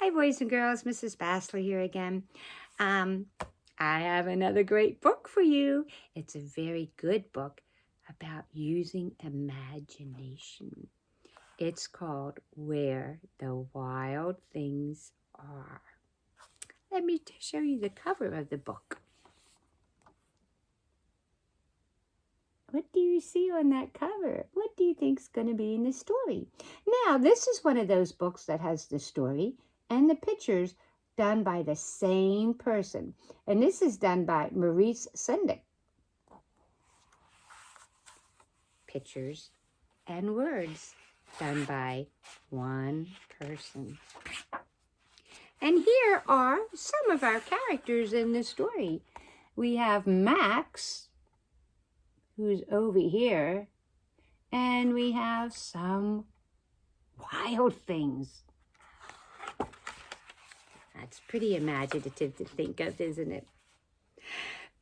Hi, boys and girls. Mrs. Bassler here again. I have another great book for you. It's a very good book about using imagination. It's called Where the Wild Things Are. Let me show you the cover of the book. What do you see on that cover? What do you think is going to be in the story? Now, this is one of those books that has the story and the pictures done by the same person. And this is done by Maurice Sendak. Pictures and words done by one person. And here are some of our characters in the story. We have Max, who's over here, and we have some wild things. That's pretty imaginative to think of, isn't it?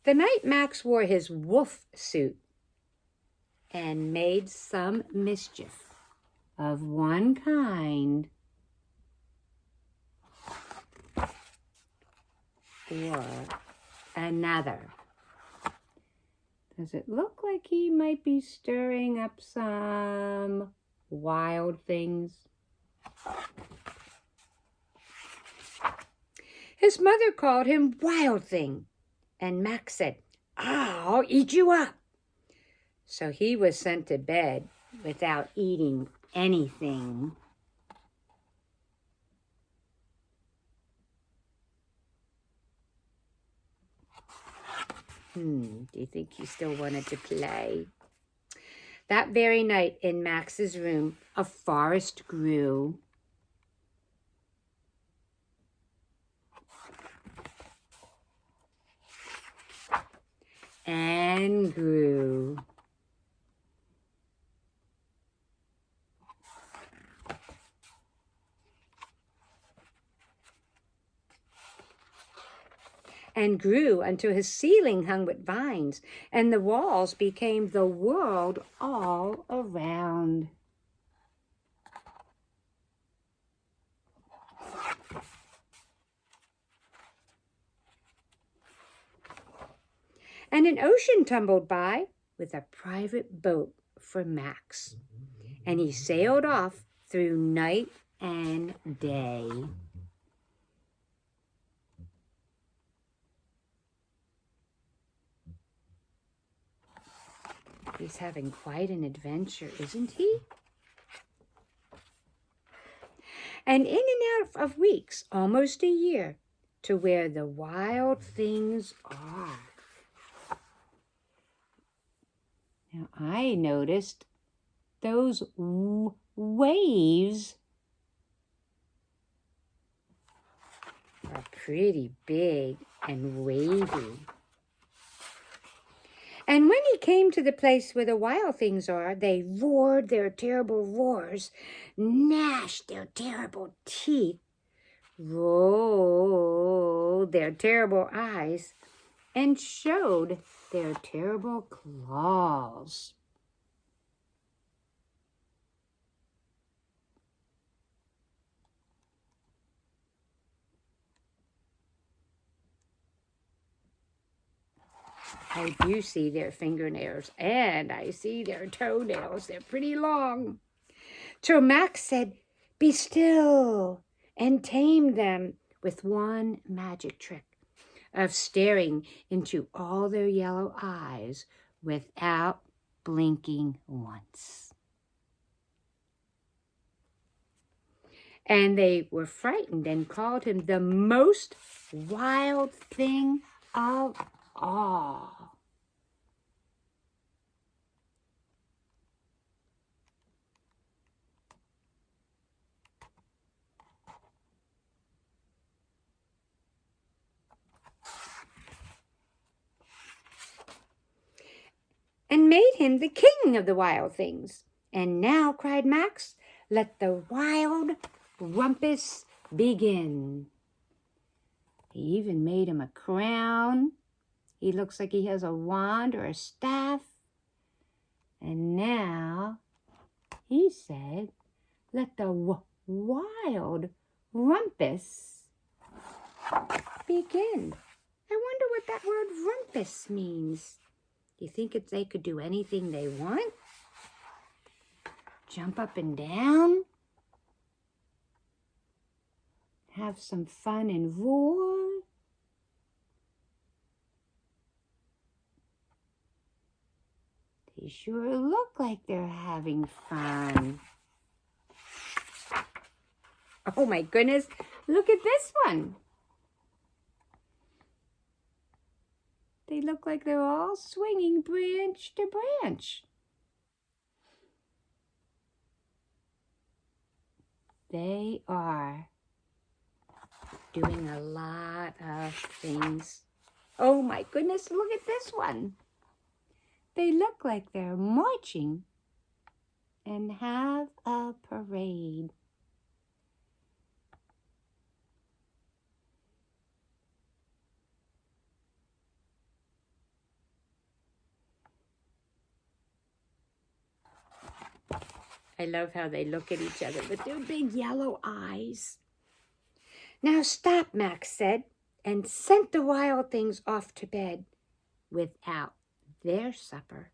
The night Max wore his wolf suit and made some mischief of one kind or another. Does it look like he might be stirring up some wild things? His mother called him Wild Thing, and Max said, "I'll eat you up." So he was sent to bed without eating anything. Do you think he still wanted to play? That very night in Max's room, a forest grew. And grew. And grew until his ceiling hung with vines, and the walls became the world all around. And an ocean tumbled by with a private boat for Max, and he sailed off through night and day. He's having quite an adventure, isn't he? And in and out of weeks, almost a year, to where the wild things are. Now, I noticed those waves are pretty big and wavy. And when he came to the place where the wild things are, they roared their terrible roars, gnashed their terrible teeth, rolled their terrible eyes, and showed their terrible claws. I do see their fingernails, and I see their toenails. They're pretty long. So Max said, "Be still," and tamed them with one magic trick of staring into all their yellow eyes without blinking once. And they were frightened and called him the most wild thing of all. And made him the king of the wild things. And now, cried Max, let the Wild Rumpus begin. He even made him a crown. He looks like he has a wand or a staff. And now, he said, let the Wild Rumpus begin. I wonder what that word rumpus means. Do you think they could do anything they want? Jump up and down? Have some fun and roar? They sure look like they're having fun. Oh my goodness, look at this one. They look like they're all swinging branch to branch. They are doing a lot of things. Oh my goodness, look at this one. They look like they're marching and have a parade. I love how they look at each other with their big yellow eyes. Now stop, Max said, and sent the wild things off to bed without their supper.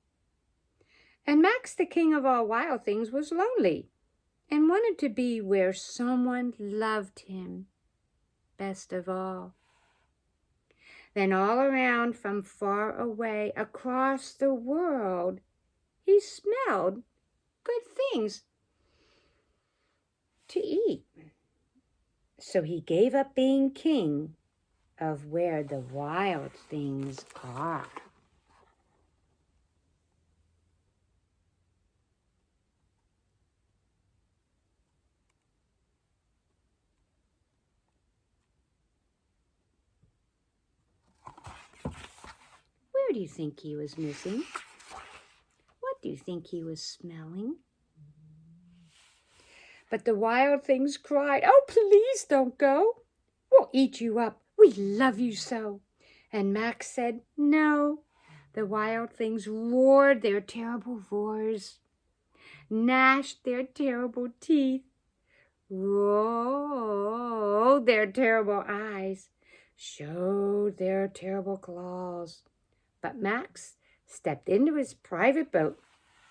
And Max, the king of all wild things, was lonely and wanted to be where someone loved him best of all. Then all around from far away across the world, he smelled good things to eat. So he gave up being king of where the wild things are. Where do you think he was missing? What do you think he was smelling? But the wild things cried, "Oh, please don't go. We'll eat you up. We love you so." And Max said, "No." The wild things roared their terrible roars, gnashed their terrible teeth, rolled their terrible eyes, showed their terrible claws. But Max stepped into his private boat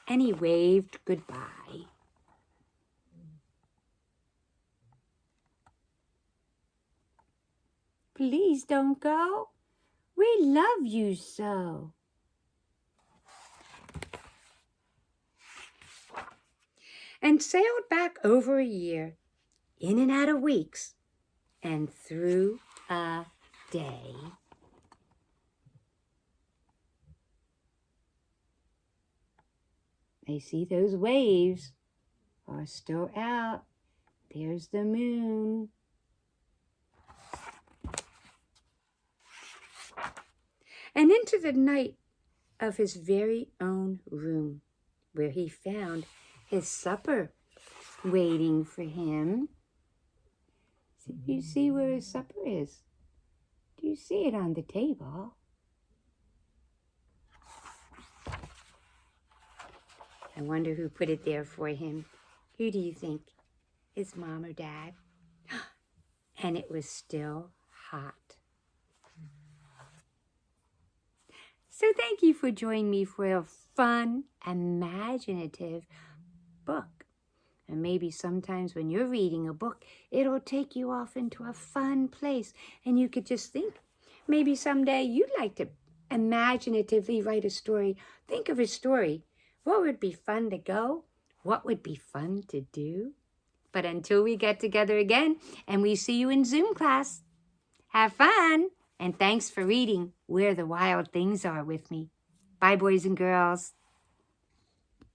and he waved goodbye. "Please don't go. We love you so." And sailed back over a year, in and out of weeks, and through a day. I see those waves are still out. There's the moon. And into the night of his very own room, where he found his supper waiting for him. Do you see where his supper is? Do you see it on the table? I wonder who put it there for him. Who do you think? His mom or dad? And it was still hot. So thank you for joining me for a fun, imaginative book. And maybe sometimes when you're reading a book, it'll take you off into a fun place. And you could just think, maybe someday you'd like to imaginatively write a story. Think of a story. What would be fun to go? What would be fun to do? But until we get together again and we see you in Zoom class, have fun. And thanks for reading Where the Wild Things Are with me. Bye, boys and girls.